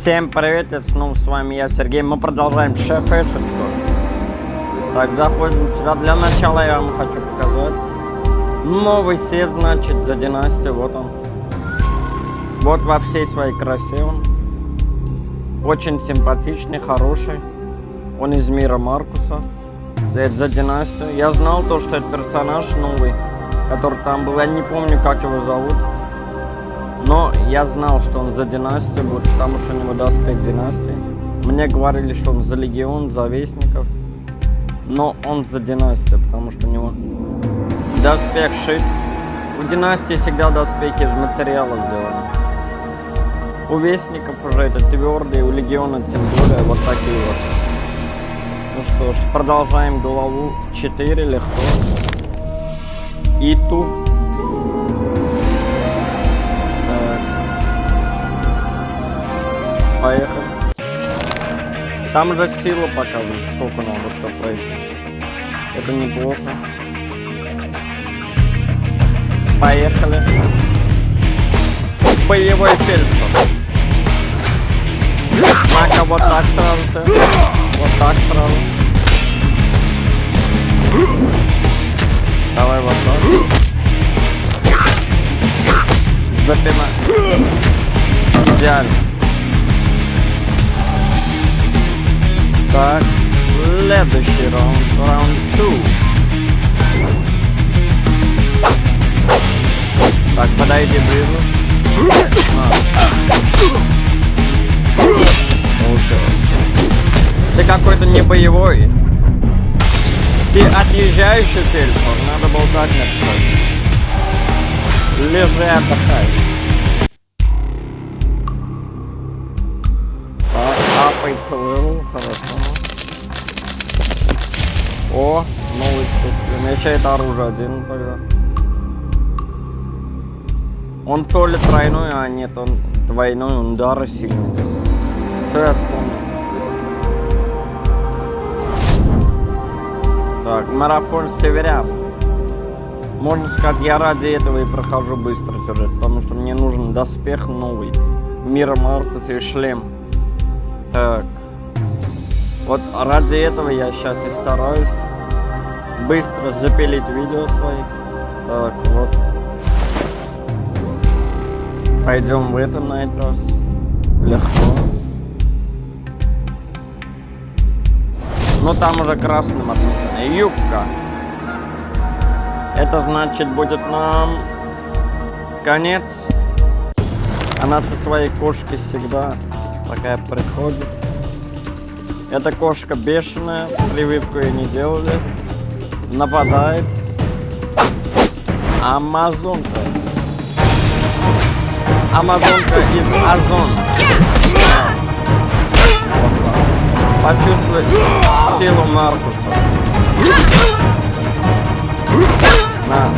Всем привет, это снова с вами я, Сергей. Мы продолжаем шеф-эшечку. Так, заходим сюда. Для начала я вам хочу показать новый сет, значит, за династию. Вот он. Вот во всей своей красе он. Очень симпатичный, хороший. Он из мира Маркуса. Это за династию. Я знал то, что это персонаж новый, который там был. Я не помню, как его зовут. Но я знал, что он за династию будет, потому что у него доспех династии. Мне говорили, что он за легион, за вестников. Но он за династию, потому что у него доспех шит. У династии всегда доспехи из материала сделаны. У вестников уже это твердые, у легиона тем более вот такие вот. Ну что ж, продолжаем главу 4 легко. Иту. Поехали. Там же сила показывает, сколько надо, чтобы пройти. Это неплохо. Поехали. Боевой фельдшер. Мака вот так сразу. Вот так сразу. Давай вот так. Запинай. Идеально. Так, следующий раунд, раунд 2. Так, подойди ближе. Ты какой-то не боевой. Ты отъезжающий фельдшер, надо было так написать. Лежи, отдыхай. Апается левел, хорошо. О, новый стиль. Меча это оружие один тогда. Он то ли тройной, а нет, он двойной, он удары сильный. Все я вспомнил. Так, марафон северян. Можно сказать, я ради этого и прохожу быстро сюжет, потому что мне нужен доспех новый. Мира Маркуса и шлем. Так. Вот ради этого я сейчас и стараюсь быстро запилить видео свои. Так, вот. Пойдем в этом на этот раз. Легко. Но там уже красным отмечено. Юбка. Это значит будет нам конец. Она со своей кошкой всегда такая приходит. Эта кошка бешеная, прививку ей не делали. Нападает. Амазонка. Амазонка из Озон. Почувствуй силу Маркуса. На.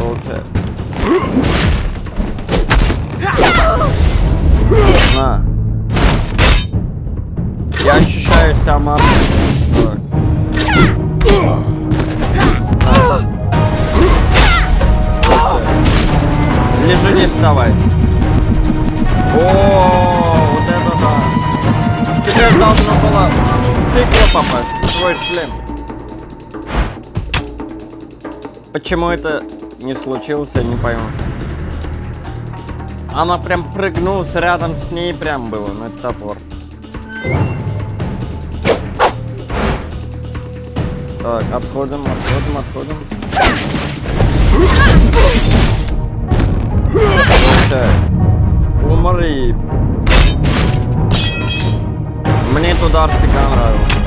Окей. На. Я ощущаю себя Маркусом. Лежи, не вставай. О, вот это да. Теперь должно было в тыкву попасть, в свой шлем. Почему это не случилось, я не пойму. Она прям прыгнула, рядом с ней прям было, ну это топор. Так, отходим. Так. Умри. Мне этот удар всегда нравился.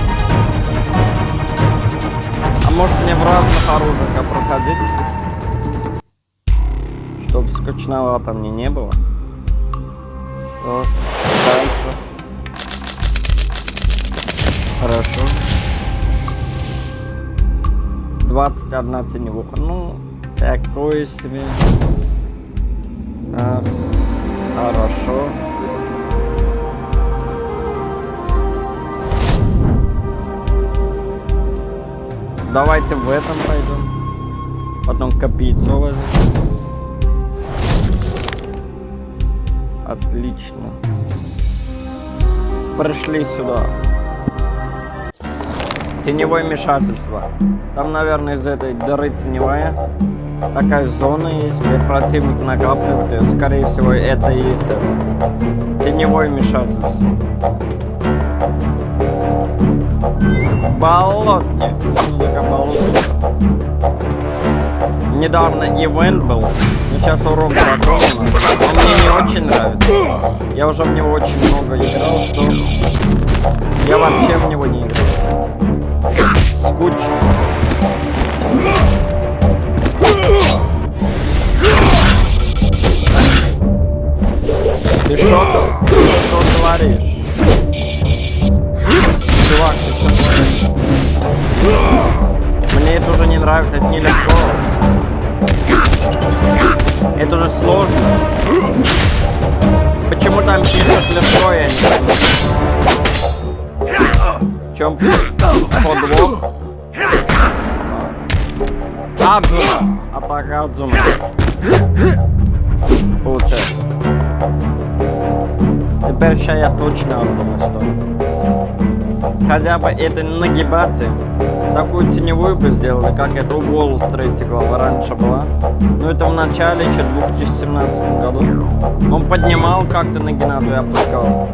А может мне в разных оружиях проходить? Чтоб скучновато мне не было. Так, дальше. Хорошо. 21 теневуха. Ну, такое себе. Так, хорошо. Давайте в этом пойдем. Потом копейцо возьмем. Отлично. Пришли сюда. Теневое вмешательство. Там, наверное, из этой дыры теневая. Такая зона есть, где противник накапливает. И, скорее всего, это и есть это. Теневое вмешательство. Болотник. Что такое болотник? Недавно ивент был. Но сейчас урок закончен. Он мне не очень нравится. Я уже в него очень много играл, что я вообще в него не играл. Скучно. Ты что творишь? Чувак, ты что творишь? Мне это уже не нравится, это нелегко. Это уже сложно. Почему там пишут легко, я не понимаю. В чем подвох? Адзума. Атака Адзума. Получается. Теперь сейчас я точно Адзума стану. Хотя бы это нагибаться. Такую теневую бы сделали, как это у Голос 3 глава раньше была. Но это в начале, еще в 2017 году. Он поднимал как-то на Геннаду и опускал.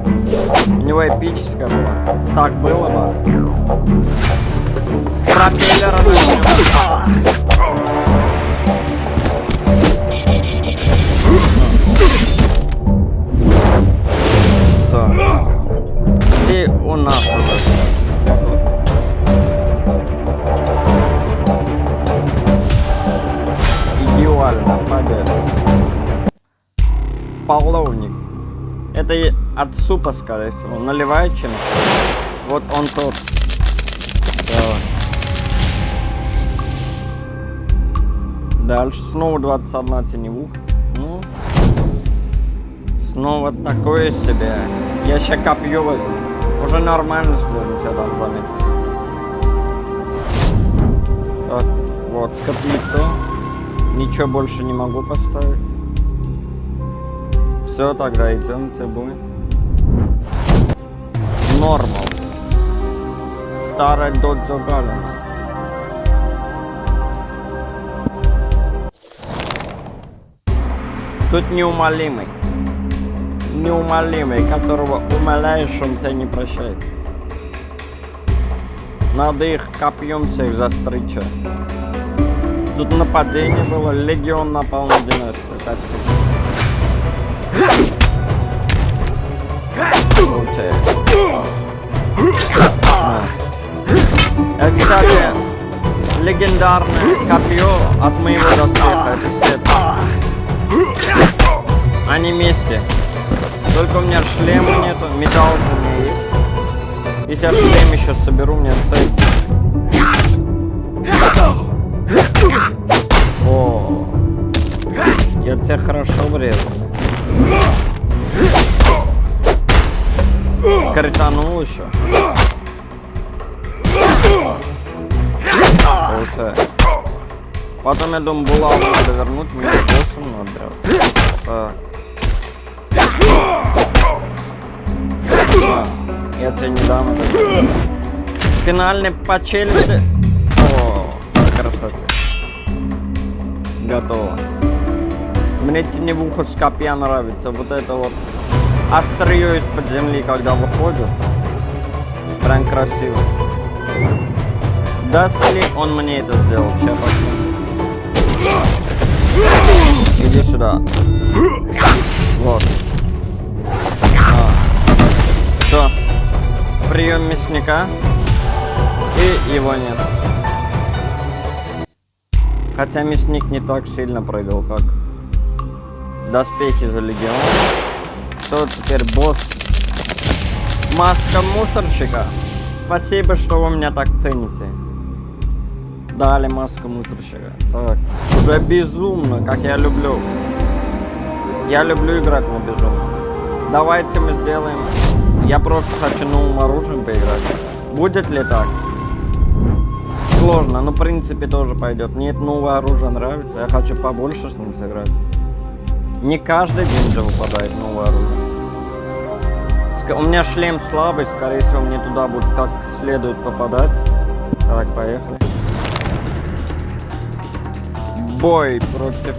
У него эпическая была. Так было бы. С пропеллером у него. И у нас уже. Идеально, победа. Половник. Это и от супа, скорее всего. Наливает чем-то. Вот он тот. Да. Дальше снова 21 теневух. Ну. Снова такое себе. Я сейчас копье возьму. Уже нормально сложно, я там заметил. Так, вот, копье. Ничего больше не могу поставить. Все, тогда идемте будем. Нормал. Старая доджо Галина. Тут неумолимый. Неумолимый, которого умоляешь, он тебя не прощает. Надо их копьем всех застричь. Тут нападение было, легион напал на династию, как это, кстати, легендарное копье от моего доспеха, это сет. Они вместе. Только у меня шлема нету, металл у меня есть. Если я шлем еще соберу, у меня сейф. О, я тебя хорошо врезал. Кританул еще. Вот. Потом я думаю, булаву надо вернуть, мне боссом надо. Так. Я тебе не дам это. Финальный по челюсти. О, красота. Готово. Мне теневуха с копья нравится. Вот это вот острие из-под земли, когда выходит. Прям красиво. Даст ли он мне это сделал? Сейчас посмотрим. Иди сюда. Вот. Все. Прием мясника. И его нет. Хотя мясник не так сильно прыгал, как доспехи за легион. Что теперь босс? Маска мусорщика. Спасибо, что вы меня так цените. Дали маску мусорщика. Так. Уже безумно, как я люблю. Я люблю играть на безумно. Давайте мы сделаем. Я просто хочу новым оружием поиграть. Будет ли так? Сложно, но в принципе тоже пойдет. Мне это новое оружие нравится. Я хочу побольше с ним сыграть. Не каждый день же выпадает новое оружие. У меня шлем слабый, скорее всего мне туда будет как следует попадать. Так, поехали. Бой против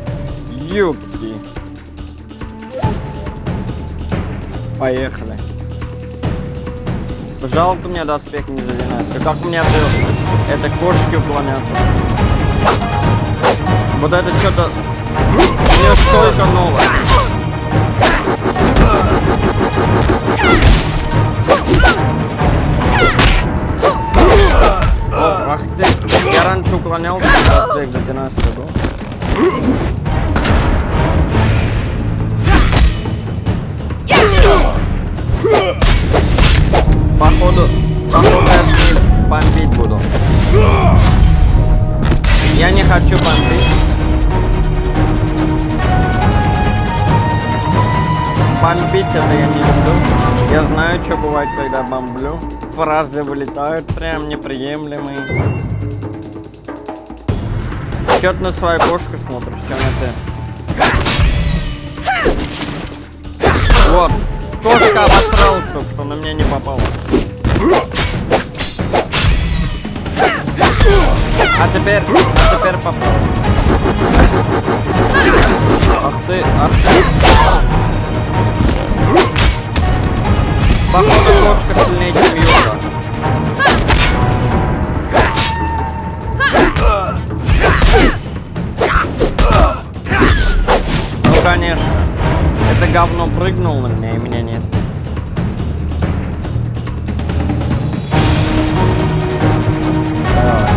юбки. Поехали. Жалко мне доспех не за династию. Как у меня это кошки уклоняться? Вот это что-то... Мне столько нового. О, ах ты. Я раньше уклонялся, доспех за династию был. Походу я с ним бомбить буду. Я не хочу бомбить. Бомбить это я не люблю. Я знаю, что бывает, когда бомблю. Фразы вылетают прям неприемлемые. Чё ты на свою кошку смотришь, чё на ты? Вот. Кошка обосралась только что, на меня не попала. А теперь попала. Ах ты. Походу кошка сильнее, чем Юга. Ну конечно. Это говно прыгнул на меня, и меня нет. Давай.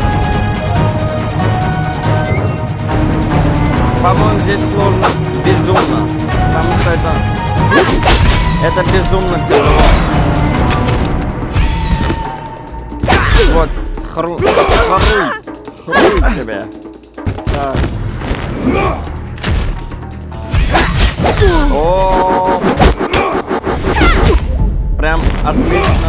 По-моему, здесь сложно безумно. Потому что это безумно тяжело. Вот, хруй тебе. Так. О, прям отлично.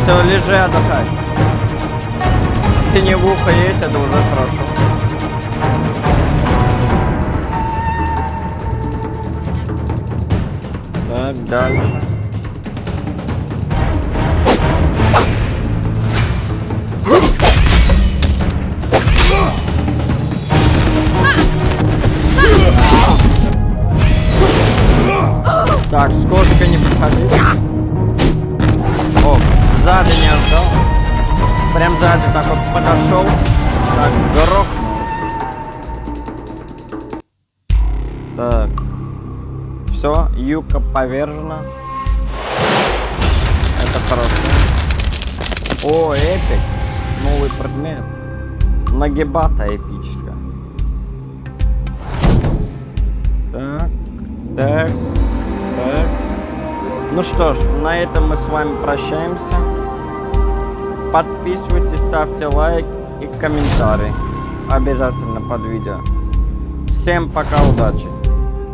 Все, лежи, отдыхай. Теневуха есть, это уже хорошо. Так, дальше. Так, с кошкой не подходи. О, сзади не ожидал. Прям сзади так вот подошел. Так, грохнул. Так. Все, юбка повержена. Это хорошо. О, эпик. Новый предмет. Нагибата эпическая. Так. Ну что ж, на этом мы с вами прощаемся. Подписывайтесь, ставьте лайк и комментарий. Обязательно под видео. Всем пока, удачи.